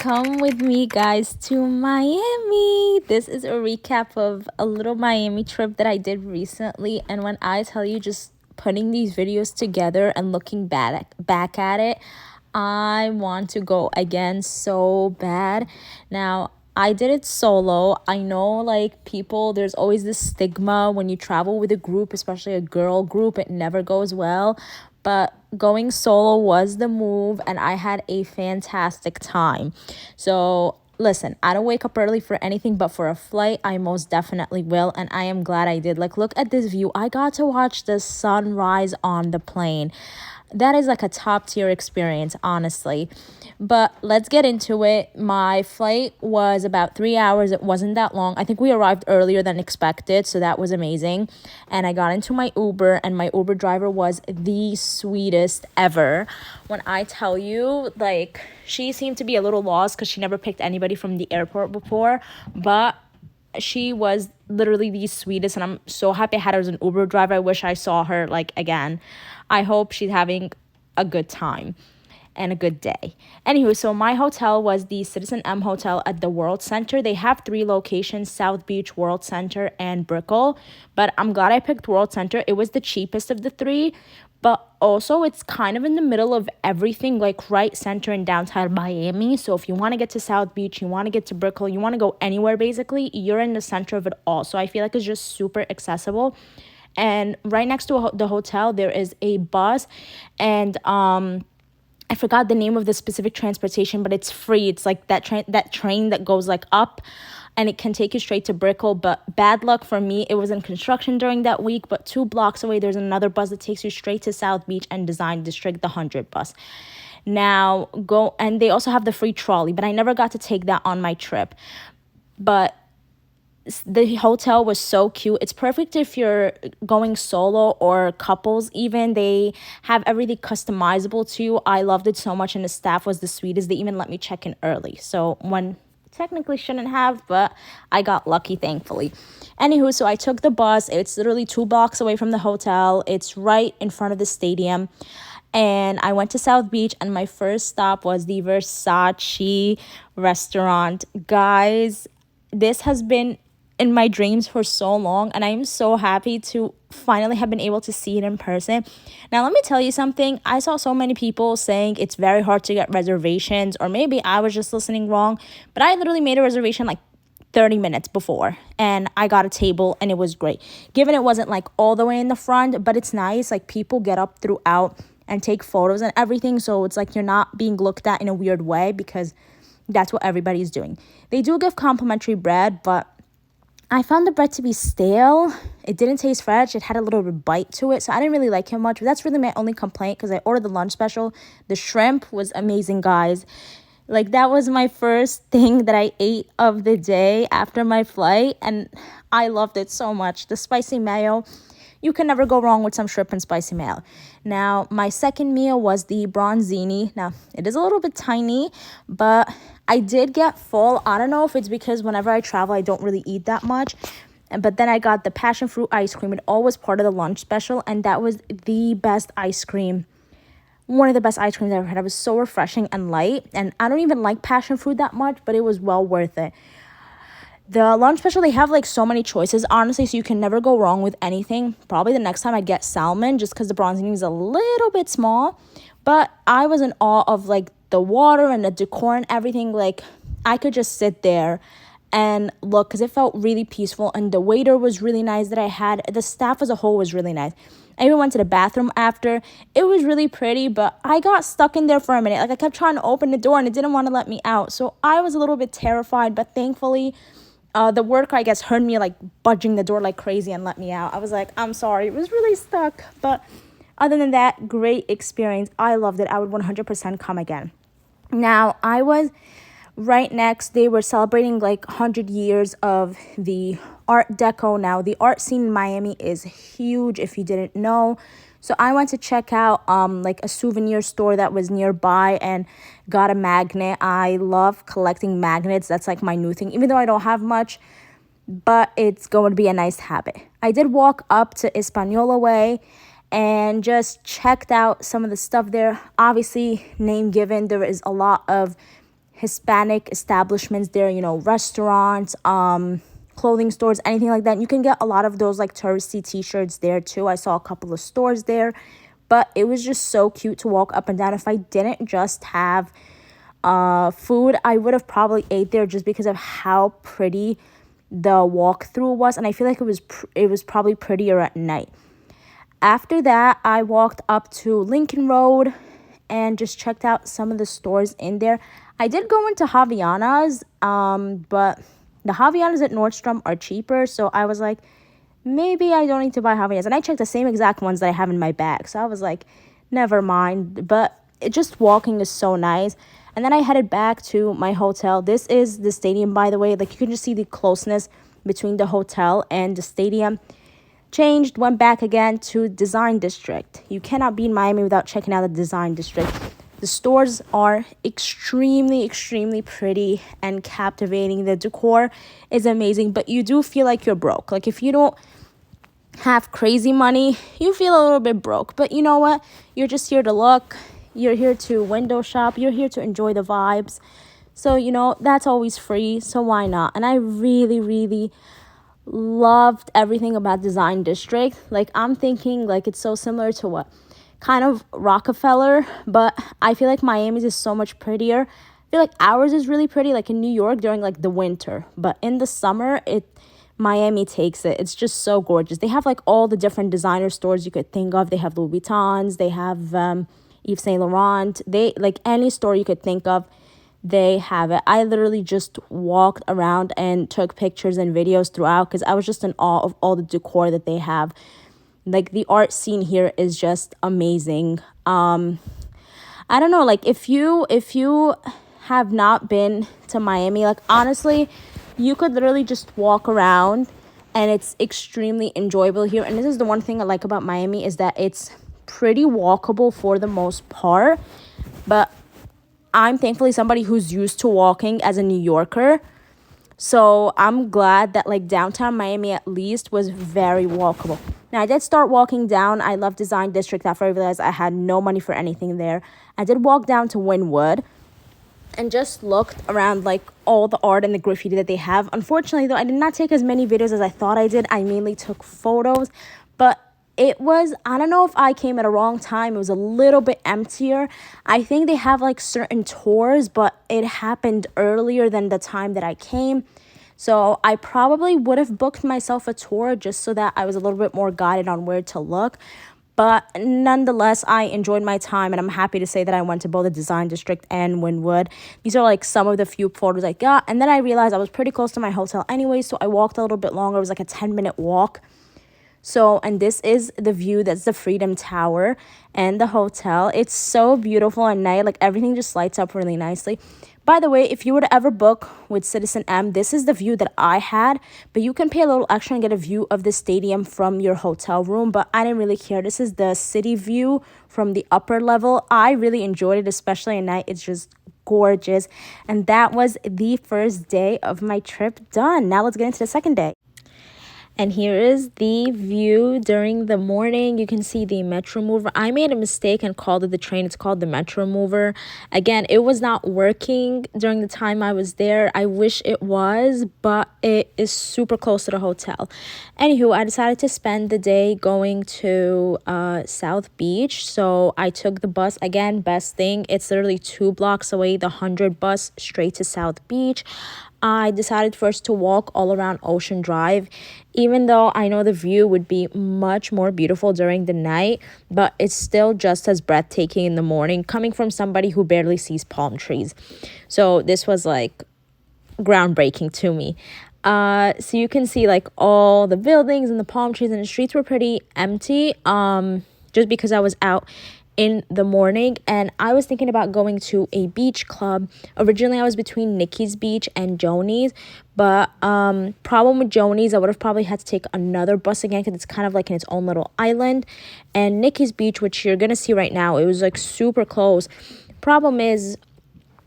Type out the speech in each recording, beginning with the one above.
Come with me, guys, to Miami. This is a recap of a little Miami trip that I did recently. And when I tell you, just putting these videos together and looking back at it, I want to go again so bad. Now, I did it solo. I know, like, people, there's always this stigma when you travel with a group, especially a girl group, it never goes well. But going solo was the move, and I had a fantastic time. So, listen, I don't wake up early for anything, but for a flight, I most definitely will, and I am glad I did. Like, look at this view. I got to watch the sunrise on the plane. That is like a top tier experience, honestly. But let's get into it. My flight was about 3 hours. It wasn't that long. I think we arrived earlier than expected, so that was amazing. And I got into my Uber, and my Uber driver was the sweetest ever. When I tell you, like, she seemed to be a little lost because she never picked anybody from the airport before, but she was literally the sweetest, and I'm so happy I had her as an Uber driver. I wish I saw her, like, again. I hope she's having a good time and a good day. Anywho, so my hotel was the Citizen M Hotel at the World Center. They have 3 locations: South Beach, World Center, and Brickell. But I'm glad I picked World Center. It was the cheapest of the 3, but also it's kind of in the middle of everything, like right center in downtown Miami. So if you want to get to South Beach, you want to get to Brickell, you want to go anywhere, basically, you're in the center of it all. So I feel like it's just super accessible. And right next to the hotel, there is a bus, and I forgot the name of the specific transportation, but it's free. It's like that train that goes like up, and it can take you straight to Brickell. But bad luck for me, it was in construction during that week. But 2 blocks away, there's another bus that takes you straight to South Beach and Design District, the 100 bus. Now go, and they also have the free trolley, but I never got to take that on my trip. But the hotel was so cute. It's perfect if you're going solo or couples even. They have everything customizable to you. I loved it so much, and the staff was the sweetest. They even let me check in early. So one technically shouldn't have, but I got lucky, thankfully. Anywho, so I took the bus. It's literally 2 blocks away from the hotel. It's right in front of the stadium. And I went to South Beach, and my first stop was the Versace restaurant. Guys, this has been in my dreams for so long, and I'm so happy to finally have been able to see it in person. Now, let me tell you something. I saw so many people saying it's very hard to get reservations, or maybe I was just listening wrong, but I literally made a reservation like 30 minutes before, and I got a table, and it was great. Given it wasn't like all the way in the front, but it's nice. Like, people get up throughout and take photos and everything, so it's like you're not being looked at in a weird way, because that's what everybody's doing. They do give complimentary bread, but I found the bread to be stale. It didn't taste fresh. It had a little bite to it, so I didn't really like it much. But that's really my only complaint, because I ordered the lunch special. The shrimp was amazing, guys. Like, that was my first thing that I ate of the day after my flight, and I loved it so much. The spicy mayo, you can never go wrong with some shrimp and spicy mayo. Now, my second meal was the bronzini. Now, it is a little bit tiny, but I did get full. I don't know if it's because whenever I travel, I don't really eat that much. But then I got the passion fruit ice cream. It all was part of the lunch special, and that was the best ice cream. One of the best ice creams I ever had. It was so refreshing and light, and I don't even like passion fruit that much, but it was well worth it. The lunch special, they have like so many choices, honestly, so you can never go wrong with anything. Probably the next time I get salmon, just because the bronzini is a little bit small. But I was in awe of like the water and the decor and everything. Like, I could just sit there and look, because it felt really peaceful, and the waiter was really nice that I had. The staff as a whole was really nice. I even went to the bathroom after. It was really pretty, but I got stuck in there for a minute. Like, I kept trying to open the door, and it didn't want to let me out. So I was a little bit terrified, but thankfully, the worker, I guess, heard me like budging the door like crazy and let me out. I was like, I'm sorry. It was really stuck. But other than that, great experience. I loved it. I would 100% come again. Now, I was right next. They were celebrating like 100 years of the Art Deco. Now, the art scene in Miami is huge, if you didn't know. So I went to check out like a souvenir store that was nearby and got a magnet. I love collecting magnets. That's like my new thing, even though I don't have much, but it's going to be a nice habit. I did walk up to Hispaniola Way and just checked out some of the stuff there. Obviously, name given, there is a lot of Hispanic establishments there, you know, restaurants, clothing stores, anything like that. And you can get a lot of those like touristy t-shirts there too. I saw a couple of stores there, but it was just so cute to walk up and down. If I didn't just have food, I would have probably ate there just because of how pretty the walkthrough was, and I feel like it was probably prettier at night. After that, I walked up to Lincoln Road and just checked out some of the stores in there. I did go into Javiana's, but the Javianas at Nordstrom are cheaper, so I was like, maybe I don't need to buy Javianas. And I checked the same exact ones that I have in my bag, so I was like, never mind. But just walking is so nice. And then I headed back to my hotel. This is the stadium, by the way. Like, you can just see the closeness between the hotel and the stadium. Changed, went back again to Design District. You cannot be in Miami without checking out the Design District. The stores are extremely, extremely pretty and captivating. The decor is amazing, but you do feel like you're broke. Like, if you don't have crazy money, you feel a little bit broke. But you know what? You're just here to look. You're here to window shop. You're here to enjoy the vibes. So, you know, that's always free. So why not? And I really, really loved everything about Design District. Like, I'm thinking like it's so similar to what? Kind of Rockefeller, but I feel like Miami's is so much prettier. I feel like ours is really pretty, like in New York during like the winter, but in the summer, Miami takes it. It's just so gorgeous. They have like all the different designer stores you could think of. They have Louis Vuittons, they have Yves Saint Laurent. They like any store you could think of, they have it. I literally just walked around and took pictures and videos throughout because I was just in awe of all the decor that they have. Like, the art scene here is just amazing. I don't know, like, if you have not been to Miami, like, honestly, you could literally just walk around and it's extremely enjoyable here. And this is the one thing I like about Miami, is that it's pretty walkable for the most part. But I'm thankfully somebody who's used to walking as a New Yorker. So I'm glad that like downtown Miami at least was very walkable. Now, I did start walking down. I left Design District after I realized I had no money for anything there. I did walk down to Wynwood and just looked around like all the art and the graffiti that they have. Unfortunately, though, I did not take as many videos as I thought I did. I mainly took photos, but it was, I don't know if I came at a wrong time. It was a little bit emptier. I think they have like certain tours, but it happened earlier than the time that I came. So I probably would have booked myself a tour just so that I was a little bit more guided on where to look. But nonetheless, I enjoyed my time, and I'm happy to say that I went to both the Design District and Wynwood. These are like some of the few photos I got. And then I realized I was pretty close to my hotel anyway, so I walked a little bit longer. It was like a 10-minute walk. So, and this is the view. That's the Freedom Tower and the hotel. It's so beautiful at night. Like, everything just lights up really nicely. By the way, if you were to ever book with Citizen M, this is the view that I had. But you can pay a little extra and get a view of the stadium from your hotel room. But I didn't really care. This is the city view from the upper level. I really enjoyed it, especially at night. It's just gorgeous. And that was the first day of my trip done. Now let's get into the second day. And here is the view during the morning. You can see the Metro Mover. I made a mistake and called it the train. It's called the Metro Mover. Again, it was not working during the time I was there. I wish it was, but it is super close to the hotel. Anywho, I decided to spend the day going to South Beach. So I took the bus. Again, best thing, it's literally 2 blocks away, the 100 bus straight to South Beach. I decided first to walk all around Ocean Drive, even though I know the view would be much more beautiful during the night, but it's still just as breathtaking in the morning, coming from somebody who barely sees palm trees. So this was like groundbreaking to me. So you can see like all the buildings and the palm trees, and the streets were pretty empty, just because I was out in the morning, and I was thinking about going to a beach club. Originally, I was between Nikki's Beach and Joni's, but problem with Joni's, I would have probably had to take another bus again because it's kind of like in its own little island. And Nikki's Beach, which you're gonna see right now, it was like super close. Problem is,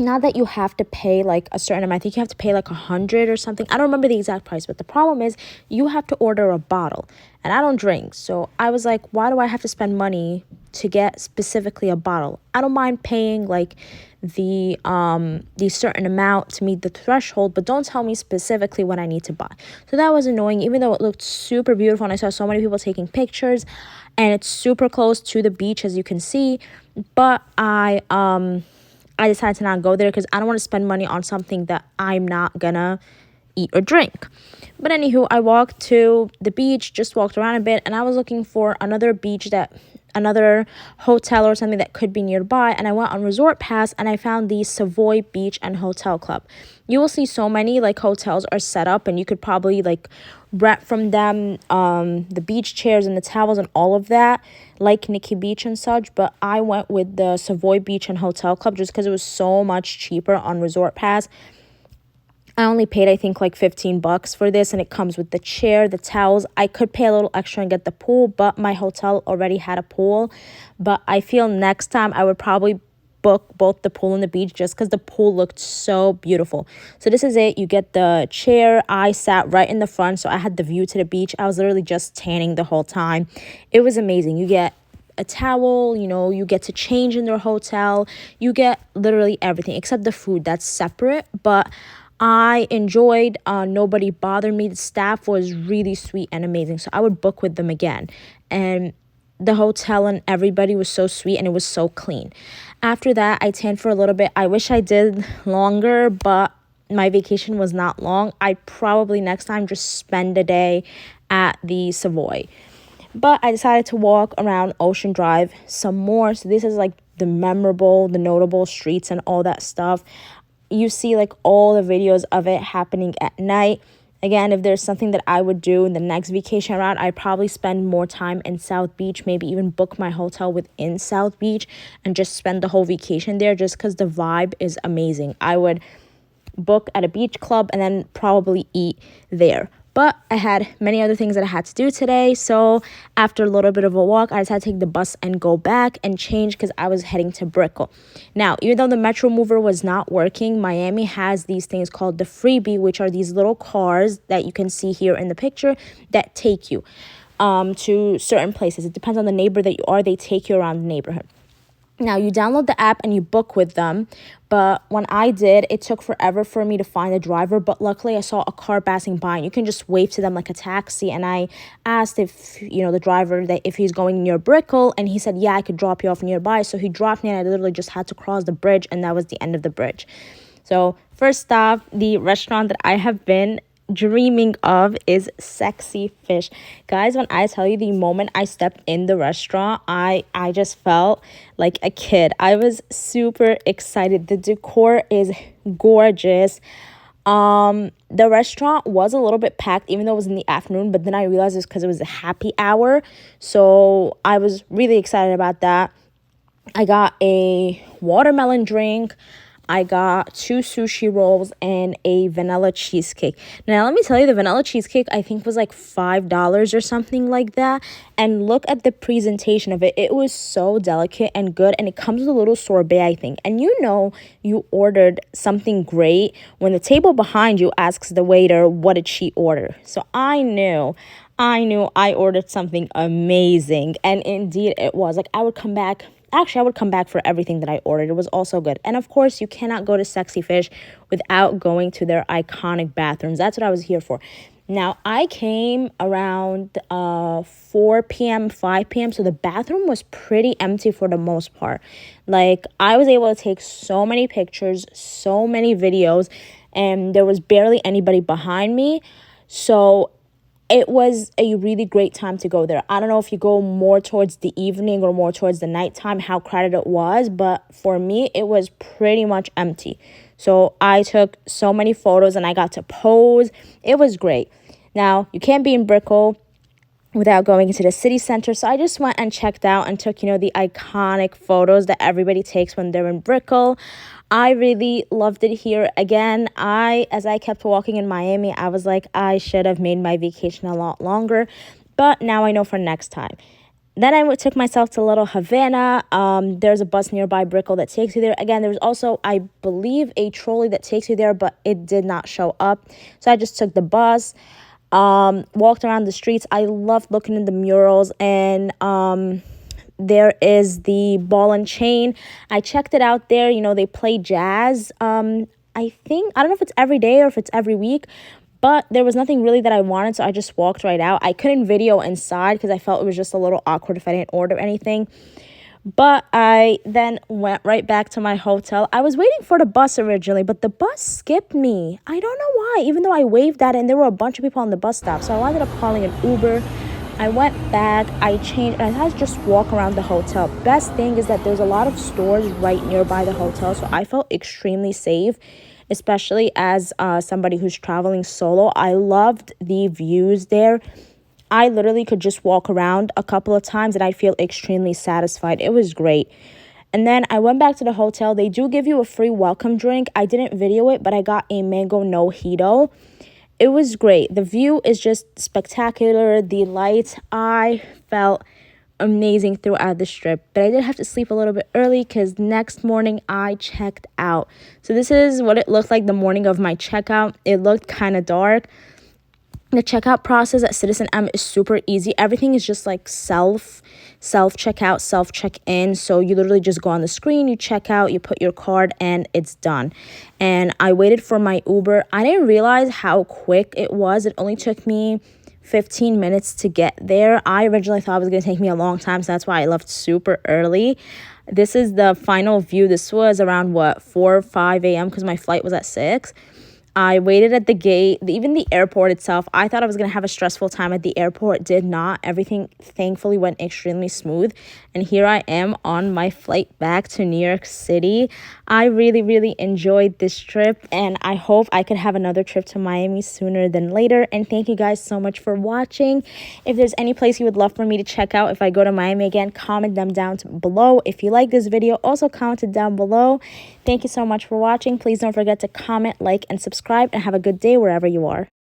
not that you have to pay like a certain amount. I think you have to pay like 100 or something. I don't remember the exact price, but the problem is you have to order a bottle, and I don't drink. So I was like, why do I have to spend money to get specifically a bottle? I don't mind paying like the certain amount to meet the threshold, but don't tell me specifically what I need to buy. So that was annoying, even though it looked super beautiful and I saw so many people taking pictures, and it's super close to the beach, as you can see. But I decided to not go there because I don't want to spend money on something that I'm not gonna eat or drink. But anywho, I walked to the beach, just walked around a bit, and I was looking for another hotel or something that could be nearby, and I went on Resort Pass and I found the Savoy Beach and Hotel Club. You will see so many like hotels are set up, and you could probably like rent from them the beach chairs and the towels and all of that, like Nikki Beach and such. But I went with the Savoy Beach and Hotel Club just because it was so much cheaper on Resort Pass. I only paid, I think, like $15 for this, and it comes with the chair, the towels. I could pay a little extra and get the pool, but my hotel already had a pool. But I feel next time I would probably book both the pool and the beach just because the pool looked so beautiful. So this is it. You get the chair. I sat right in the front, so I had the view to the beach. I was literally just tanning the whole time. It was amazing. You get a towel, you get to change in their hotel. You get literally everything except the food. That's separate, but I enjoyed. Nobody bothered me. The staff was really sweet and amazing, so I would book with them again. And the hotel and everybody was so sweet, and it was so clean. After that, I tanned for a little bit. I wish I did longer, but my vacation was not long. I'd probably next time just spend a day at the Savoy. But I decided to walk around Ocean Drive some more. So this is like the notable streets and all that stuff. You see like all the videos of it happening at night. Again, if there's something that I would do in the next vacation round, I'd probably spend more time in South Beach, maybe even book my hotel within South Beach and just spend the whole vacation there just because the vibe is amazing. I would book at a beach club and then probably eat there. But I had many other things that I had to do today. So after a little bit of a walk, I decided to take the bus and go back and change because I was heading to Brickell. Now, even though the Metro Mover was not working, Miami has these things called the Freebie, which are these little cars that you can see here in the picture that take you to certain places. It depends on the neighbor that you are. They take you around the neighborhood. Now, you download the app and you book with them, but when I did, it took forever for me to find a driver, but luckily I saw a car passing by, and you can just wave to them like a taxi, and I asked if, the driver, that if he's going near Brickell, and he said, yeah, I could drop you off nearby, so he dropped me, and I literally just had to cross the bridge, and that was the end of the bridge. So, first stop, the restaurant that I have been dreaming of is Sexy Fish. Guys, when I tell you, the moment I stepped in the restaurant, I just felt like a kid. I was super excited. The decor is gorgeous. The restaurant was a little bit packed even though it was in the afternoon, but then I realized it's because it was a happy hour, so I was really excited about that. I got a watermelon drink, I got 2 sushi rolls, and a vanilla cheesecake. Now, let me tell you, the vanilla cheesecake, I think, was like $5 or something like that. And look at the presentation of it. It was so delicate and good. And it comes with a little sorbet, I think. And you ordered something great when the table behind you asks the waiter, what did she order? So I knew I ordered something amazing. And indeed, it was. Like, I would come back for everything that I ordered. It was also good. And of course, you cannot go to Sexy Fish without going to their iconic bathrooms. That's what I was here for. Now, I came around 4 p.m., 5 p.m., so the bathroom was pretty empty for the most part. Like, I was able to take so many pictures, so many videos, and there was barely anybody behind me. So it was a really great time to go there. I don't know if you go more towards the evening or more towards the nighttime, how crowded it was, but for me, it was pretty much empty. So I took so many photos and I got to pose. It was great. Now, you can't be in Brickell without going into the city center, so I just went and checked out and took, the iconic photos that everybody takes when they're in Brickell. I really loved it here. Again, as I kept walking in Miami, I was like, I should have made my vacation a lot longer, but now I know for next time. Then I took myself to Little Havana. There's a bus nearby Brickell that takes you there. Again, there's also, I believe, a trolley that takes you there, but it did not show up. So I just took the bus, walked around the streets. I loved looking at the murals, and there is the Ball and Chain. I checked it out there. You know, they play jazz. I don't know if it's every day or if it's every week, but there was nothing really that I wanted, so I just walked right out. I couldn't video inside because I felt it was just a little awkward if I didn't order anything. But I then went right back to my hotel. I was waiting for the bus originally, but the bus skipped me. I don't know why, even though I waved at it and there were a bunch of people on the bus stop. So I ended up calling an Uber. I went back, I changed, and I had to just walk around the hotel. Best thing is that there's a lot of stores right nearby the hotel, so I felt extremely safe, especially as somebody who's traveling solo. I loved the views there. I literally could just walk around a couple of times and I'd feel extremely satisfied. It was great. And then I went back to the hotel. They do give you a free welcome drink. I didn't video it, but I got a mango mojito. It was great. The view is just spectacular. The lights, I felt amazing throughout the trip. But I did have to sleep a little bit early because next morning I checked out. So this is what it looked like the morning of my checkout. It looked kind of dark. The checkout process at Citizen M is super easy. Everything is just like self checkout, self check in. So you literally just go on the screen, you check out, you put your card, and it's done. And I waited for my Uber. I didn't realize how quick it was. It only took me 15 minutes to get there. I originally thought it was going to take me a long time, so that's why I left super early. This is the final view. This was around 4 or 5 a.m. because my flight was at 6. I waited at the gate, even the airport itself. I thought I was going to have a stressful time at the airport. Did not. Everything thankfully went extremely smooth. And here I am on my flight back to New York City. I really, really enjoyed this trip, and I hope I could have another trip to Miami sooner than later. And thank you guys so much for watching. If there's any place you would love for me to check out if I go to Miami again, comment them down below. If you like this video, also comment it down below. Thank you so much for watching. Please don't forget to comment, like, and subscribe, and have a good day wherever you are.